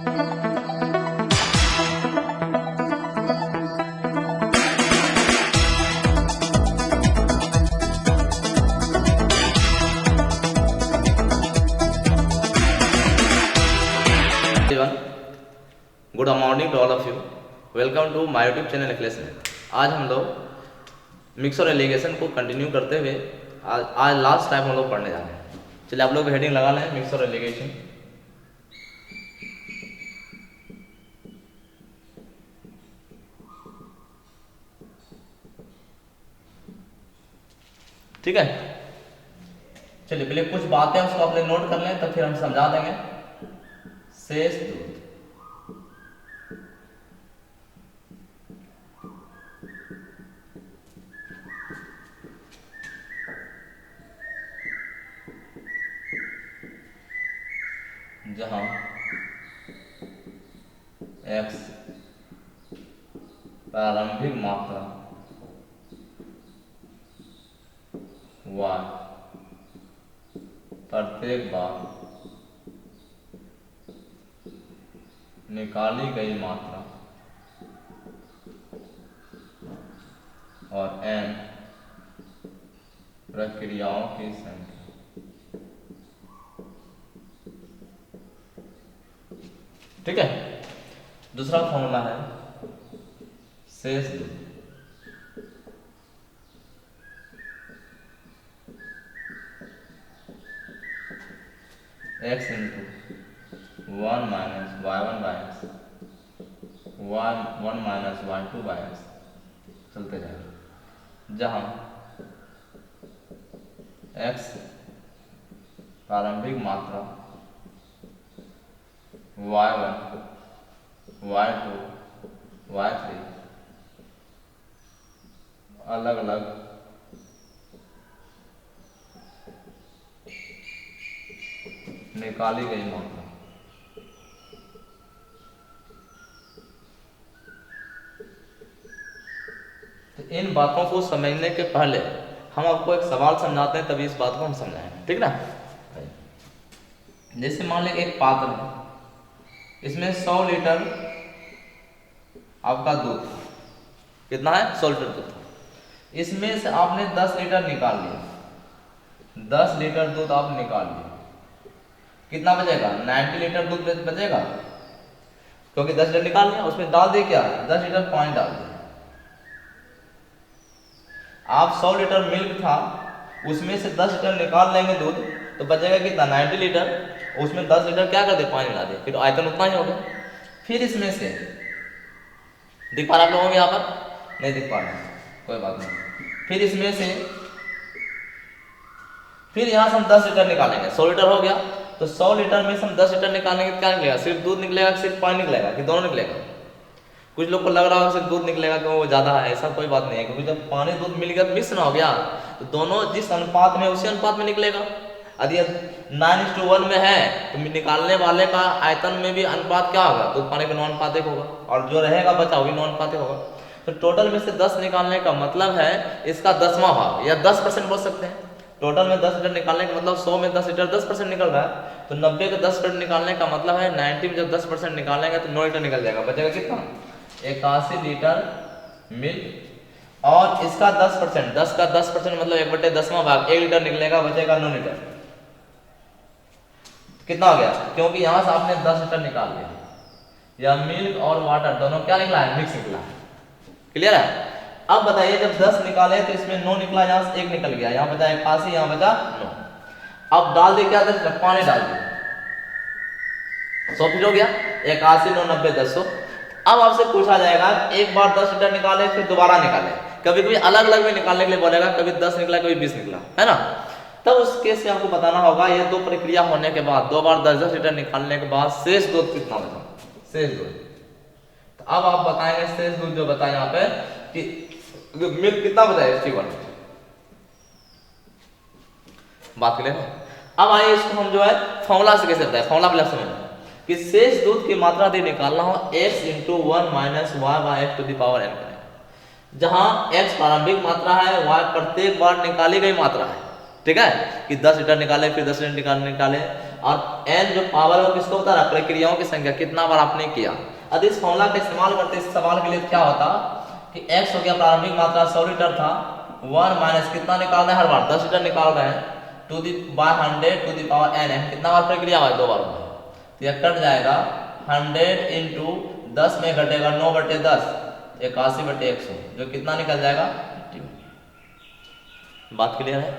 Good morning to all of you. Welcome to my YouTube channel Akhilesh में। आज हम लोग मिक्सर एलिगेशन को कंटिन्यू करते हुए आज लास्ट टाइम हम लोग पढ़ने जा रहे हैं। चलिए आप लोग हेडिंग लगा लें, मिक्सर एलिगेशन। ठीक है, चलिए पहले कुछ बातें उसको अपने नोट कर लें, तब फिर हम समझा देंगे। शेष दूध जहां x प्रारंभिक मात्रा y प्रत्येक बार निकाली गई मात्रा और n प्रक्रियाओं की संख्या। ठीक है, दूसरा फॉर्मूला है शेष दूध। x into 1 minus y1 by x, y1 minus y2 by x चलते जाएगा, जहां x प्रारंभिक मात्रा, y1, y2, y3 अलग अलग निकाली गई मात्रा। तो इन बातों को समझने के पहले हम आपको एक सवाल समझाते हैं, तभी इस बात को हम समझाएंगे। ठीक ना, जैसे मान लें एक पात्र है, इसमें 100 लीटर आपका दूध, कितना है 100 लीटर दूध। इसमें से आपने 10 लीटर निकाल लिया, 10 लीटर दूध आप निकाल लिया, कितना बचेगा 90 लीटर दूध बचेगा, क्योंकि 10 लीटर निकाल लिया। उसमें डाल दे क्या, 10 लीटर पानी डाल दिया। आप 100 लीटर मिल्क था, उसमें से 10 लीटर निकाल लेंगे दूध, तो बचेगा कितना 90 लीटर। उसमें 10 लीटर क्या कर दे, पानी डाल दे, फिर आयतन उतना ही होगा। फिर इसमें से दिख पा रहा आप लोगों को, यहाँ पर नहीं दिख पा रहा, कोई बात नहीं। फिर इसमें से फिर यहाँ से हम 10 लीटर निकालेंगे, 100 लीटर हो गया, तो 100 लीटर में से हम 10 लीटर निकालेंगे तो क्या निकलेगा, सिर्फ दूध निकलेगा, सिर्फ पानी निकलेगा, कि दोनों निकलेगा। कुछ लोग को लग रहा होगा सिर्फ दूध निकलेगा कि वो ज्यादा है, ऐसा कोई बात नहीं है, क्योंकि जब पानी दूध मिल गया तो मिक्स ना हो गया, तो दोनों जिस अनुपात में उसी अनुपात में निकलेगा। यदि 9:1 में है तो निकालने वाले का आयतन में भी अनुपात क्या होगा, दूध पानी का 9:1 होगा, और जो रहेगा बचा वो भी 9:1 होगा। तो टोटल में से 10 निकालने का मतलब है इसका 10वां भाग, या 10% बोल सकते हैं। टोटल में 10 लीटर निकालने का मतलब 100 में 10 लीटर 10% निकल रहा है, तो 90 का 10% निकालने का मतलब है 90 में जब 10% निकालेंगे तो 9 लीटर निकल जाएगा। बचेगा कितना, 81 लीटर मिल्क। और इसका 10%, 10 का 10% मतलब 1/10वां भाग, 1 लीटर निकलेगा, बचेगा 9 लीटर। कितना हो गया, क्योंकि यहां से आपने 10 लीटर निकाल लिया, या मिल्क और वाटर दोनों क्या निकला है, मिक्स निकला है। क्लियर है। अब बताइए जब 10 निकाले तो इसमें 9 निकला, यहाँ से 1 निकल गया, यहाँ बचा 81, यहाँ बचा 9। अब डाल दे क्या, 10 लीटर पानी डाल दे, 100 फिर हो गया, 81, 9, 90, 100। अब आपसे पूछा जाएगा एक बार 10 लीटर निकाले फिर दोबारा निकाले, कभी कभी अलग अलग में निकालने के लिए बोलेगा, कभी 10 निकला कभी 20 निकला, है ना। तब उस केस से आपको बताना होगा, ये दो प्रक्रिया होने के बाद, 2 बार 10-10 लीटर निकालने के बाद शेष दूध कितना बचा, शेष दूध। तो अब आप बताएंगे शेष दूध जो बताए यहाँ पे कि मिल्क कितना बचा है, 61 बात क्लियर है। अब आइए इसको हम जो है फॉर्मूला से कैसे बताएं, फॉर्मूला प्लस समझ कि शेष दूध की मात्रा यदि निकालना हो x into 1 minus y by x to the power n करें, जहां x प्रारंभिक मात्रा है, y प्रत्येक बार निकाली गई मात्रा है, ठीक है, कि 10 लीटर निकाले फिर 10 लीटर निकाले। और n जो पावर है वो किसको बता रहा है, प्रक्रियाओं की संख्या, कितना बार आपने किया। अब इस फॉर्मूला का इस्तेमाल करते इस सवाल के लिए क्या होता कि x हो गया प्रारंभिक मात्रा 100 लीटर था, 1 माइनस कितना निकाल रहे हैं हर बार 10 लीटर निकाल रहे हैं, to the by 100 to the power n, कितना बार प्रक्रिया हुआ है, 2 बार हुआ है। तो यह कट जाएगा 100 इंटू 10 में घटेगा 9/10 81/100, जो कितना निकल जाएगा 80। बात क्लियर है।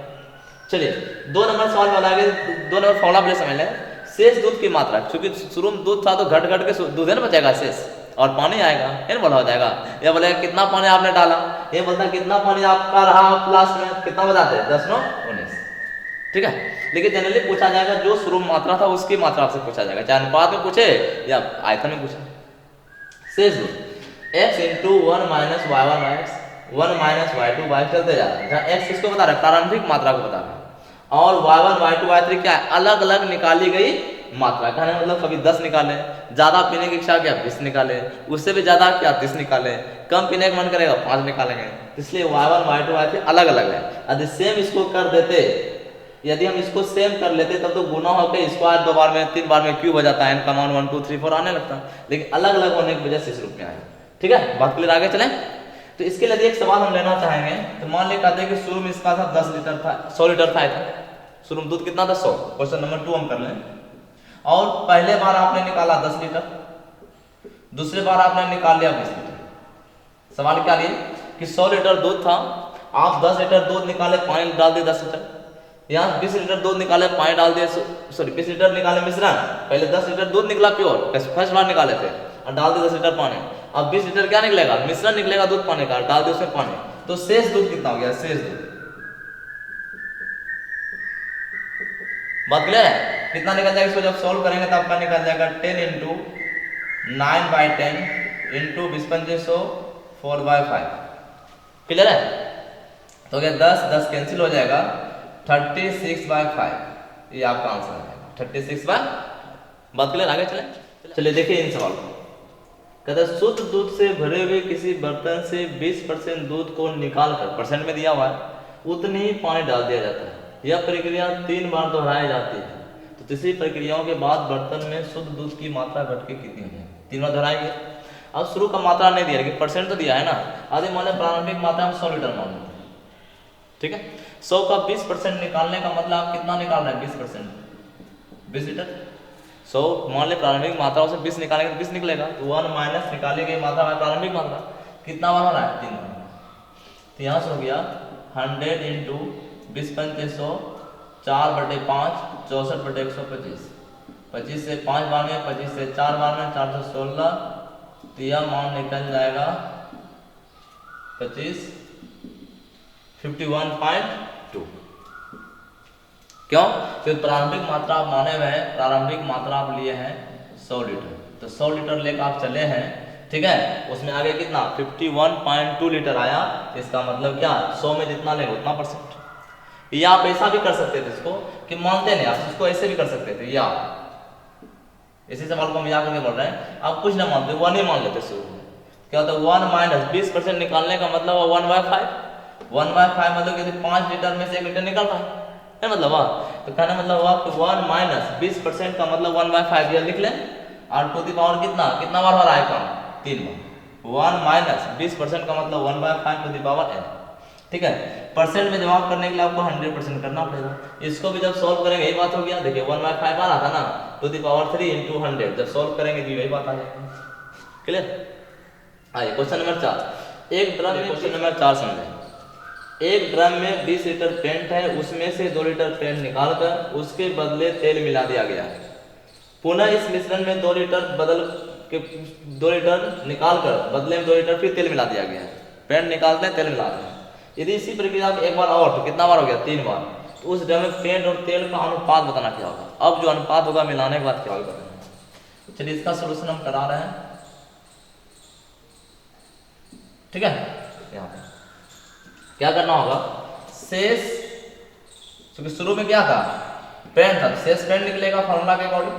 चलिए 2 नंबर सवाल बनाएंगे, 2 नंबर फॉर्मूला पहले समझ लें। शेष दूध की मात्रा, क्योंकि शुरू में दूध था तो घट घट के दूध है ना बचेगा शेष, और पानी आएगा ये बोला हो जाएगा। ये बोलेगा कितना पानी आपने डाला, ये बोलता कितना पानी आपका रहा लास्ट में, कितना बताते हैं 10 9 19, ठीक है। लेकिन जनरली पूछा जाएगा जो शुरू में मात्रा था उसकी मात्रा से पूछा जाएगा, चाहे अनुपात में पूछे या आयतन में पूछे। शेष दूध x into 1 minus y1 by x, 1 minus y2 by चलते जा रहा है, जहाँ x किसको बता रहा है, प्रारंभिक मात्रा को बता रहा है, और y1 y2 y3 क्या है, अलग अलग निकाली गई मात्रा। कहने मतलब कभी 10 निकाले, ज्यादा पीने की इच्छा क्या 20 निकाले, उससे भी ज्यादा क्या 30 निकाले, कम पीने का मन करेगा 5 निकालेंगे। इसलिए y1 y2 y3 अलग अलग है। यदि सेम इसको कर देते, यदि हम इसको सेम कर लेते तब तो गुना होकर स्क्वायर 2 बार में 3 बार में क्यूब हो जाता है, n का मान 1 2 3 4 आने लगता, लेकिन अलग अलग होने की वजह से इस रूप में आए। ठीक है, बात क्लियर, आगे चलें। तो इसके लिए एक सवाल हम लेना चाहेंगे। तो मान लें कहते हैं कि शुरू में इसका था 10 लीटर था, 100 लीटर था, शुरू में दूध कितना था 100, क्वेश्चन नंबर 2 हम कर लें। और पहले बार आपने निकाला 10 लीटर, दूसरे बार आपने निकाल लिया 20 लीटर। सवाल क्या लिए कि 100 लीटर दूध था, आप 10 लीटर दूध निकाले, पानी डाल दिए 10 लीटर, यहाँ 20 लीटर दूध निकाले, पानी डाल दिए, सॉरी 20 लीटर निकाले मिश्रण, पहले 10 लीटर दूध निकला प्योर फर्स्ट बार निकाले थे, और डाल दिए 10 लीटर पानी। अब 20 लीटर क्या निकलेगा, मिश्रण निकलेगा दूध पानी का, डाल दिए उसमें पानी, तो शेष दूध कितना हो गया, शेष दूध। बात क्लियर है, कितना निकल जाएगा, इसको जब सॉल्व करेंगे तब आपका निकल जाएगा 10 इंटू 9/10 इंटू 20 पंजे 100 4/5। क्लियर है, तो क्या 10 10 कैंसिल हो जाएगा, 36/5 ये आपका आंसर है, 36/। बात क्लियर, आगे चले। चलिए देखिए इन सवाल को, कहता है शुद्ध दूध से भरे हुए किसी बर्तन से 20% दूध को निकालकर, परसेंट में दिया हुआ है, उतनी ही पानी डाल दिया जाता है। यह प्रक्रिया 3 बार दोहराई जाती है, तो तीसरी प्रक्रियाओं के बाद बर्तन में शुद्ध दूध की मात्रा घट के कितनी हो जाएगी, 3 बार दोहराएंगे। अब शुरू का मात्रा नहीं दिया, लेकिन परसेंट तो दिया है ना। आदि मान लें प्रारंभिक मात्रा हम 100 लीटर मान लेते हैं, ठीक है। 100 का 20% निकालने का मतलब आप कितना निकाल रहे हैं, 20%, 20 लीटर। 100 मान लें प्रारंभिक मात्रा से 20 निकालेंगे तो 20 निकलेगा, तो 1 माइनस निकाली गई मात्रा है प्रारंभिक मात्रा, कितना बार हो रहा है, 3 बार। तो यहाँ से हो गया 100 इंटू 20 पंजे 100, 4/5 64/125, 25 से 5 बार में, 25 से 4 बार में, 416, तो यह मान निकल जाएगा 25 51.2। क्यों, क्योंकि प्रारंभिक मात्रा आप माने हुए हैं, प्रारंभिक मात्रा आप लिए हैं 100 लीटर, तो 100 लीटर लेकर आप चले हैं, ठीक है। उसमें आगे कितना 51.2 लीटर आया, इसका मतलब क्या 100 में जितना लेंगे उतना परसेंट। या आप ऐसा भी कर सकते थे इसको कि मानते नहीं, आप इसको ऐसे भी कर सकते थे, या इसी सवाल को हम या करके बोल रहे हैं, आप कुछ ना मानते 1 ही मान लेते शुरू में। क्या होता है 1 माइनस 20% निकालने का मतलब 1/5, 1/5 मतलब कि 5 लीटर में से 1 लीटर निकल रहा है मतलब वाह। तो कहना मतलब हुआ कि 1 माइनस 20% का मतलब 1/5 ये लिख लें, और टू दी पावर कितना कितना बार हो रहा है काम, 3 बार। 1 माइनस 20% का मतलब 1/5 टू दी पावर n, ठीक है। परसेंट में जवाब करने के लिए आपको 100% करना पड़ेगा। इसको भी जब सॉल्व करेंगे यही बात हो गया, देखिए 1/5 आ रहा था ना, टू दी पावर 3 इंटू 100, जब सॉल्व करेंगे तो यही बात आ जाएगी। क्लियर, आइए क्वेश्चन नंबर 4। एक ड्रम में, क्वेश्चन नंबर 4 समझें। एक ड्रम में 20 लीटर पेंट है, उसमें से 2 लीटर पेंट निकालकर उसके बदले तेल मिला दिया गया। पुनः इस मिश्रण में 2 लीटर बदल के 2 लीटर निकालकर बदले में 2 लीटर फिर तेल मिला दिया गया है। पेंट निकालते हैं, तेल मिलाते हैं। यदि इसी प्रक्रिया को एक बार और, तो कितना बार हो गया, 3 बार, तो उस ड्रम में पेंट और तेल का अनुपात बताना क्या होगा। अब जो अनुपात होगा मिलाने के बाद क्या होगा बताना। चलिए इसका सोल्यूशन हम करा रहे हैं, ठीक है। यहाँ पे क्या करना होगा, शेष, क्योंकि शुरू में क्या था पेंट था, शेष पेंट निकलेगा फॉर्मूला के अकॉर्डिंग,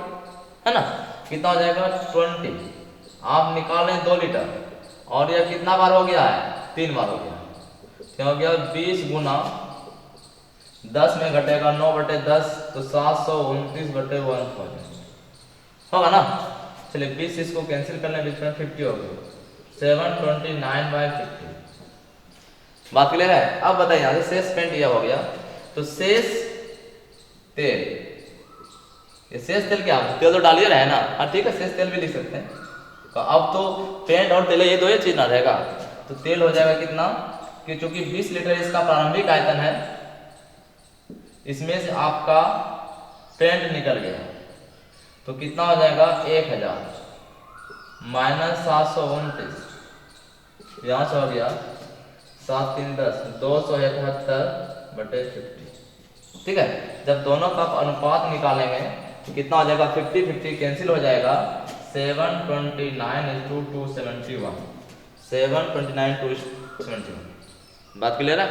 है ना। कितना हो जाएगा 20, आप निकालें 2 लीटर, और यह कितना बार हो गया है, 3 बार हो गया। क्या हो गया 20 गुना 10 में घटेगा 9/10 तो 729/1000 होगा ना। चलिए 20 इसको कैंसिल करने बीच में 50 हो गया 729/50। बात क्लियर है। अब बताइए यहाँ से शेष पेंट यह हो गया तो शेष तेल, ये शेष तेल क्या, तेल तो डालिए रहे ना, हाँ ठीक है शेष तेल भी लिख सकते हैं। तो अब तो पेंट और तेल ये दो ही चीज ना रहेगा, तो तेल हो जाएगा कितना कि चूंकि 20 लीटर इसका प्रारंभिक आयतन है, इसमें से आपका पेंट निकल गया तो कितना हो जाएगा 1000 माइनस 729, यहाँ से हो गया 7 3 10 271/50। ठीक है, जब दोनों का अनुपात निकालेंगे तो कितना हो जाएगा 50-50 कैंसिल हो जाएगा 729:271 729:271। बात क्लियर है,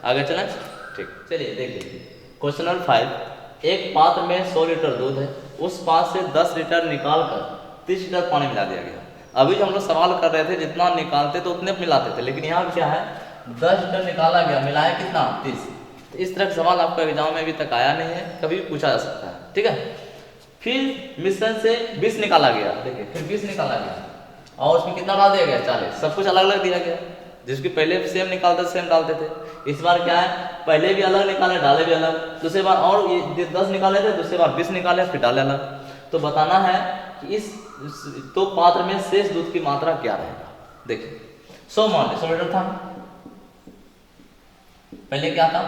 आगे चलें। ठीक, चलिए देख लीजिए क्वेश्चन नंबर 5। एक पात्र में 100 लीटर दूध है, उस पात्र से 10 लीटर निकाल कर 30 लीटर पानी मिला दिया गया। अभी जो हम लोग सवाल कर रहे थे जितना निकालते तो उतने मिलाते थे, लेकिन यहाँ क्या है 10 लीटर निकाला गया, मिलाया कितना 30। तो इस तरह का सवाल आपका एग्जाम में अभी तक आया नहीं है, कभी भी पूछा जा सकता है। ठीक है, फिर मिश्रण से 20 निकाला गया, देखिए फिर 20 निकाला गया और उसमें कितना डाल दिया गया 40, सब कुछ अलग अलग दिया गया। जिसकी पहले सेम निकालते सेम डालते थे, इस बार क्या है पहले भी अलग निकाले डाले भी अलग, दूसरी बार और ये 10 निकाले थे, दूसरी बार 20 निकाले फिर डाले अलग। तो बताना है कि इस तो पात्र में शेष दूध की मात्रा क्या रहेगा। देखिए 100 मान लीजिए 100 लीटर था, पहले क्या था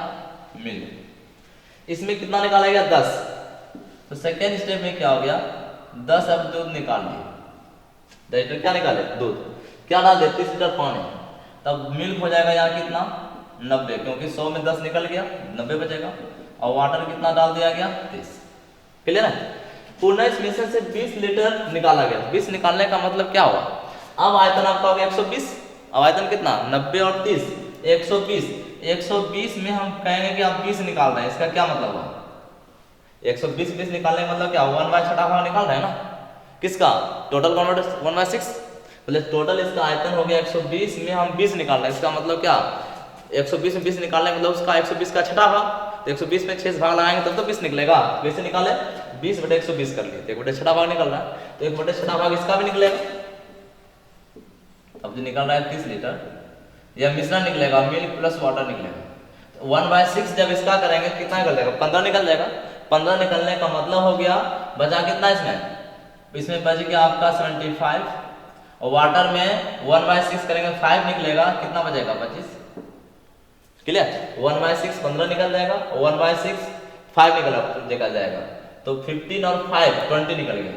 मिल्क, इसमें कितना निकाला गया 10, तो सेकेंड स्टेप में क्या हो गया 10 अब दूध निकाल दिए, 10 लीटर क्या निकाले दूध, क्या डाल दे 30 लीटर पानी, तब मिल्क हो जाएगा यहाँ कितना 90, क्योंकि 100 में 10 निकल गया 90 बचेगा, और वाटर कितना डाल दिया गया 30। क्लियर है। पूर्ण इस मिश्रण से 20 लीटर निकाला गया, 20 निकालने का मतलब क्या हुआ, अब आयतन आपका हो गया 120, अब आयतन कितना 90 और 30 120, 120 में हम कहेंगे कि आप 20 निकाल रहे हैं, इसका क्या मतलब हुआ 120 निकालने का मतलब क्या 1/6 भाग निकाल रहे हैं ना, किसका टोटल कन्वर्ट 1/6, बोले टोटल इसका आयतन हो गया 120 में हम 20 निकाल रहे हैं, इसका मतलब क्या 120 में 20 निकालने मतलब उसका 120 का छठा भाग, तो 120 में 6 भाग लगाएंगे तब तो 20 निकलेगा, वैसे निकाले 20/120 कर लिए तो 1/6 भाग निकल रहा है, तो 1/6 भाग इसका भी निकलेगा। अब जो निकल रहा है 30 लीटर यह मिश्रण निकलेगा, मिल्क प्लस वाटर निकलेगा, 1/6 जब इसका करेंगे कितना निकल जाएगा 15 निकल जाएगा। 15 निकलने का मतलब हो गया बचा कितना इसमें बच गया आपका 75, और वाटर में 1/6 करेंगे 5 निकलेगा, कितना बचेगा 25। क्लियर, 1/6 15 निकल जाएगा, 1/6 5 निकल जाएगा, तो 15 और 5 20 निकल गया,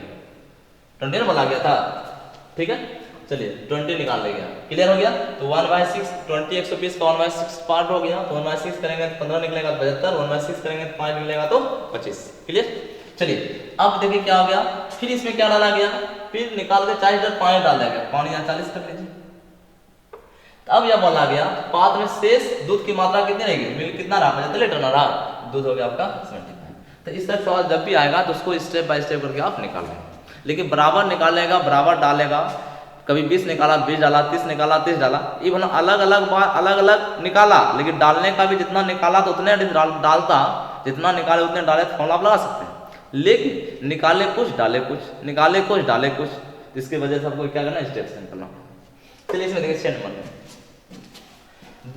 20 ना बोला गया था। ठीक है, चलिए 20 निकाल लेंगे, क्लियर हो गया। तो 1/6 20 120 का 1/6 पार्ट हो गया, तो 1/6 करेंगे तो 15 निकलेगा 75, 1/6 करेंगे तो 5 निकलेगा तो 25। क्लियर, चलिए अब देखिए क्या हो गया, फिर इसमें क्या डाला गया, फिर निकाल के 40 लीटर पानी डाल दिया गया, पानी यहाँ 40 कर लीजिए। अब यह बोला गया पात्र में शेष दूध की मात्रा कितनी रहेगी, मिल्क कितना रहा 75 लीटर ना रहा, दूध हो गया आपका 75। तो इस तरह सवाल जब भी आएगा तो उसको स्टेप बाय स्टेप करके आप निकाल लेंगे, लेकिन बराबर निकालेगा बराबर डालेगा, कभी 20 निकाला 20 डाला, 30 निकाला 30 डाला, ये बोला अलग अलग बार अलग अलग निकाला, लेकिन डालने का भी जितना निकाला तो उतने डालता, जितना निकाले उतने डाले तो फॉर्मूला आप लगा सकते हैं, लेकिन निकाले कुछ डाले कुछ, निकाले कुछ डाले कुछ, जिसकी वजह से आपको क्या करना स्टेप से निकालना। चलिए इसमें देखिए 6 नंबर में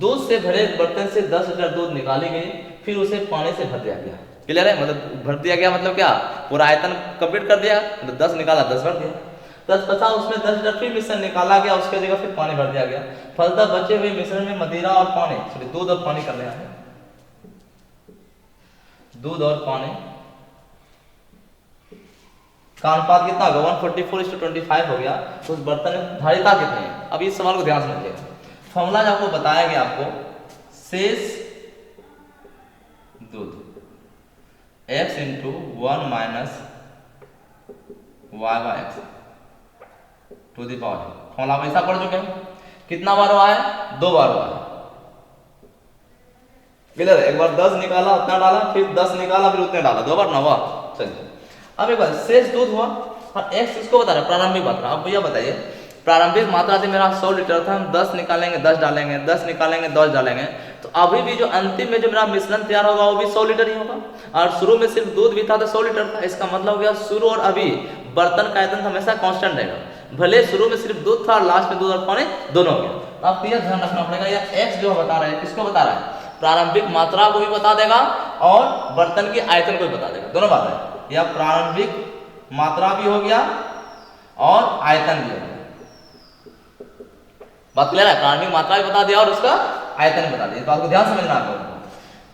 दूध से भरे बर्तन से 10 लीटर दूध निकाली गई, फिर उसे पानी से भर दिया गया। क्लियर है, मतलब भर दिया गया मतलब क्या पूरा आयतन कंप्लीट कर दिया, मतलब 10 निकाला 10 भर दिया, 10 बचा उसमें 10 लीटर फिर मिश्रण निकाला गया, उसके जगह फिर पानी भर दिया गया, फलतः बचे हुए मिश्रण में मदिरा और पानी, सॉरी दूध और पानी कर रहे हैं, दूध और पानी का अनुपात कितना होगा 144:25 हो गया, तो उस बर्तन में धारिता कितनी है। अब इस सवाल को ध्यान से समझिएगा, फॉर्मूला जो आपको बताया गया आपको शेष दूध x × 1 - y/x to the power, formula आप ऐसा पढ़ चुके हैं, कितना बार हुआ है 2 बार हुआ है। क्लियर, एक बार 10 निकाला उतना डाला, फिर 10 निकाला फिर उतने डाला, 2 बार ना हुआ। चलिए अब एक बार शेष दूध हुआ और x इसको बता रहे प्रारंभिक मात्रा। अब भैया बताइए प्रारंभिक मात्रा से मेरा 100 लीटर था, हम 10 निकालेंगे 10 डालेंगे, 10 निकालेंगे 10 डालेंगे, तो अभी भी जो अंतिम में जो मेरा मिश्रण तैयार होगा वो भी 100 लीटर ही होगा, और शुरू में सिर्फ दूध भी था तो 100 लीटर था। इसका मतलब हो गया शुरू और अभी बर्तन का आयतन हमेशा कांस्टेंट रहेगा, भले शुरू में सिर्फ दूध था और लास्ट में दूध और पानी दोनों हो गया। तो आपको यह ध्यान रखना पड़ेगा, यह x जो बता रहा है किसको बता रहा है, प्रारंभिक मात्रा को भी बता देगा और बर्तन की आयतन को भी बता देगा, दोनों बात है। यह प्रारंभिक मात्रा भी हो गया और आयतन भी हो गया। बात क्लियर है, प्रारंभिक मात्रा भी बता दिया और उसका आयतन भी बता दिया, तो आपको ध्यान समझना है।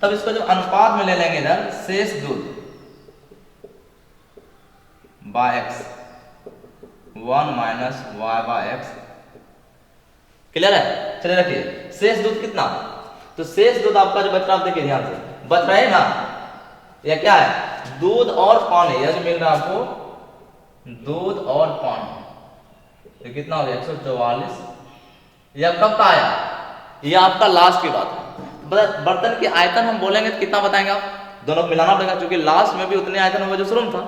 तब इसको जब अनुपात में ले लेंगे इधर शेष दूध by x 1 minus y by x, clear है। चलिए रखिए शेष दूध कितना, तो शेष दूध आपका जो बच रहा है आप देखिए ध्यान से, बच रहा है ना, यह क्या है दूध और पानी, यह जो मिल रहा है आपको दूध और पानी, तो कितना हो गया 144। यह कब का आया, यह आपका लास्ट की बात है। बर्तन की आयतन हम बोलेंगे तो कितना बताएंगे आप, दोनों को मिलाना पड़ेगा, क्योंकि लास्ट में भी उतने आयतन होगा जो शुरू में था,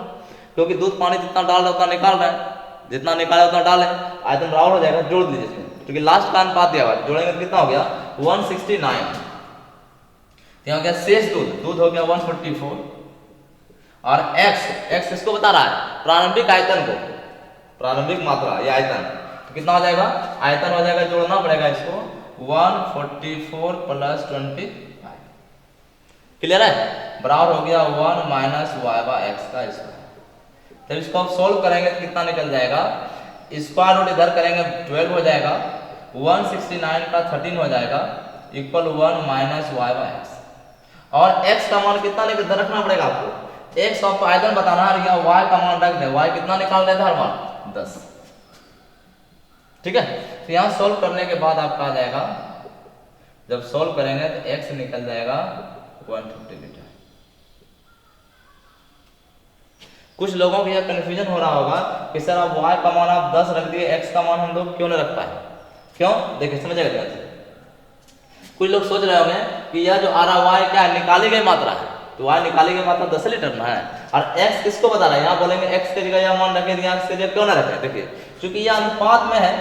क्योंकि दूध पानी जितना डाल रहा है उतना निकाल रहा है, जितना निकाला उतना डाले, आयतन बराबर हो जाएगा, जोड़ दीजिए इसमें, क्योंकि लास्ट का अनुपात दिया हुआ है, जोड़ेंगे तो कितना हो गया 169। यहाँ गया शेष दूध, दूध हो गया 144 और x इसको बता रहा है प्रारंभिक आयतन को, प्रारंभिक मात्रा या आयतन, तो कितना हो जाएगा आयतन हो जाएगा, जोड़ना पड़ेगा इसको 144 प्लस 25, क्लियर है, बराबर हो गया 1 माइनस वाई बाय एक्स का स्क्वायर। जब इसको आप सोल्व करेंगे तो कितना निकल जाएगा, स्क्वायर रूट इधर करेंगे 12 हो जाएगा, 169 का 13 हो जाएगा equal 1 minus y by x, और x का मान कितना निकल रखना पड़ेगा आपको, x आपको आयतन बताना है, या y का मान रख दे, y कितना निकाल रहे थे हर बार 10, ठीक है। तो यहाँ सोल्व करने के बाद आपका आ जाएगा, जब सोल्व करेंगे तो x निकल जाएगा 150 लीटर। कुछ लोगों को यह कंफ्यूजन हो रहा होगा कि सर अब y का मान आप 10 रख दिए, x का मान हम लोग क्यों नहीं रख पाए, क्यों, देखिए समझिएगा ध्यान से। कुछ लोग सोच रहे होंगे कि यह जो आ रहा y क्या है, निकाली गई मात्रा है, तो y निकाली गई मात्रा 10 लीटर में है, और x किसको बता रहा है, यहाँ बोलेंगे x के जगह यह मान रखे, x के जगह क्यों ना रखे, देखिए क्योंकि यह अनुपात में है,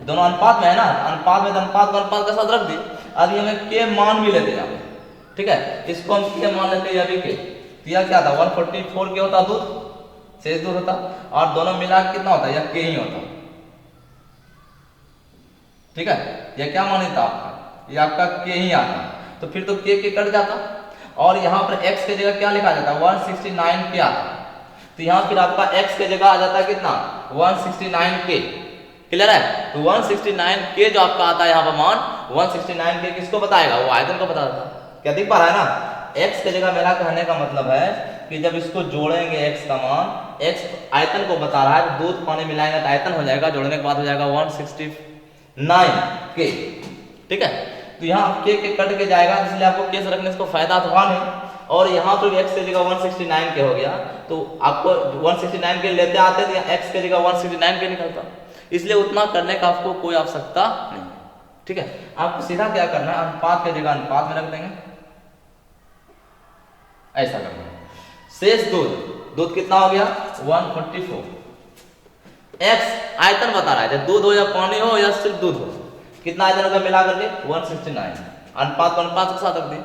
दोनों अनुपात में है ना, अनुपात में अनुपात को अनुपात के साथ रख दी, अभी हमें के मान भी लेते हैं, ठीक है, इसको हम के मान लेते हैं, अभी के, तो यह क्या था 144 के होता दूध, शेष दूध होता, और दोनों मिला कितना होता है, यह के ही होता, ठीक है, यह क्या माने था आपका, ये आपका के ही आता, तो फिर तो के कट जाता, और यहाँ पर x के जगह क्या लिखा जाता है 169 के आता, तो यहाँ फिर आपका x के जगह आ जाता है कितना 169 के, क्लियर है। तो 169 के जो आपका आता है यहाँ पर मान 169 के किसको बताएगा, वो आयतन को बता देता, क्या दिख पा रहा है ना, x के जगह मेरा कहने का मतलब है कि जब इसको जोड़ेंगे x का मान, x आयतन को बता रहा है, तो दूध पानी मिलाएंगे तो आयतन हो जाएगा, जोड़ने के बाद हो जाएगा 169 के, ठीक है। तो यहाँ के कट के जाएगा, इसलिए आपको के से रखने से कोई फायदा तो हुआ नहीं, और यहाँ पर x की जगह 169 के हो गया, तो आपको 169 के लेते आते तो x की जगह 169 के निकलता, इसलिए उतना करने का आपको कोई आवश्यकता नहीं, ठीक है। आपको सीधा क्या करना है, अनुपात की जगह अनुपात में रख देंगे, ऐसा करना है। शेष दूध कितना हो गया 144, x आयतन बता रहा है, दूध हो या पानी हो या सिर्फ दूध हो, कितना आयतन का मिला करके 169, अनुपात को अनुपात के साथ रख दी,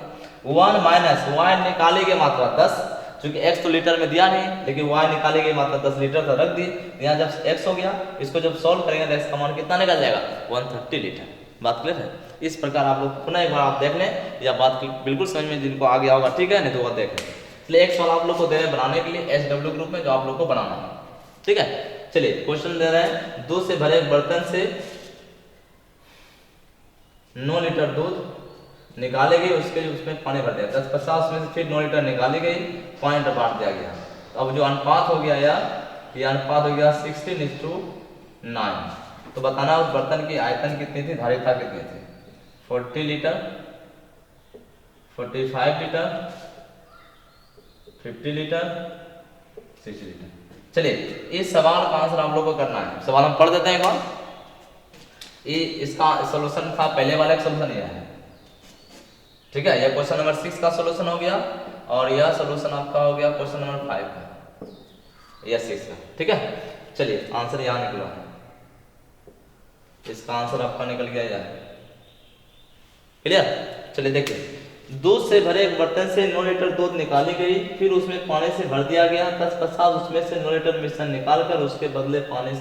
1 माइनस y निकाली गई मात्रा 10, क्योंकि x तो लीटर में दिया नहीं, लेकिन y निकाली गई मात्रा 10 लीटर तक रख दी, यहाँ जब x हो गया, इसको जब सॉल्व करेंगे तो x का मान कितना निकल जाएगा 130 लीटर। बात क्लियर है। इस प्रकार आप लोग पुनः एक बार आप देख लें, या बात बिल्कुल समझ में जिनको आ गया होगा, ठीक है, नहीं तो वह देख लें। इसलिए एक सवाल आप लोग को दे रहे हैं बनाने के लिए SW ग्रुप में, जो आप लोग को बनाना है, ठीक है। चलिए क्वेश्चन दे रहे हैं, दूध से भरे बर्तन से 9 लीटर दूध निकाली गई, उसमें पानी भर दिया, 10-50 में से फिर 9 लीटर निकाली गई, पानी बांट दिया गया। अब जो अनुपात हो गया ये अनुपात हो गया 16:9, तो बताना उस बर्तन की आयतन कितनी थी, धारिता कितनी थी, 40 लीटर, 45 लीटर, 50 लीटर, 60 लीटर। चलिए इस सवाल का आंसर आप लोग को करना है, सवाल हम पढ़ देते हैं एक बार, इसका सॉल्यूशन था पहले वाला सॉल्यूशन यह है, ठीक है, यह क्वेश्चन नंबर 6 का सॉल्यूशन हो गया, और यह सॉल्यूशन आपका हो गया क्वेश्चन नंबर 5 का, या 6 का, ठीक है। चलिए आंसर यहाँ निकला है, इसका आंसर आपका निकल गया यार, क्लियर। चलिए देखिए, दूध से भरे एक बर्तन से 9 लीटर दूध निकाली गई, फिर उसमें पानी से भर दिया गया, तत्पश्चात उसमें से 9 लीटर मिश्रण निकालकर उसके बदले पानी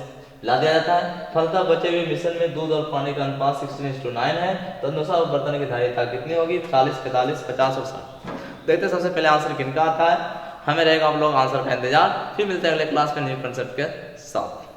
ला दिया जाता है। फलतः बचे हुए मिश्रण में दूध और पानी का अनुपात 16:9 है। तदनुसार बर्तन की धारिता कितनी होगी? 40, 45, 50 और 60। देखते हैं सबसे पहले आंसर किनका आता है। हमें रहेगा आप लोग आंसर का इंतजार। फिर मिलते हैं अगले क्लास में न्यू कंसेप्ट के साथ।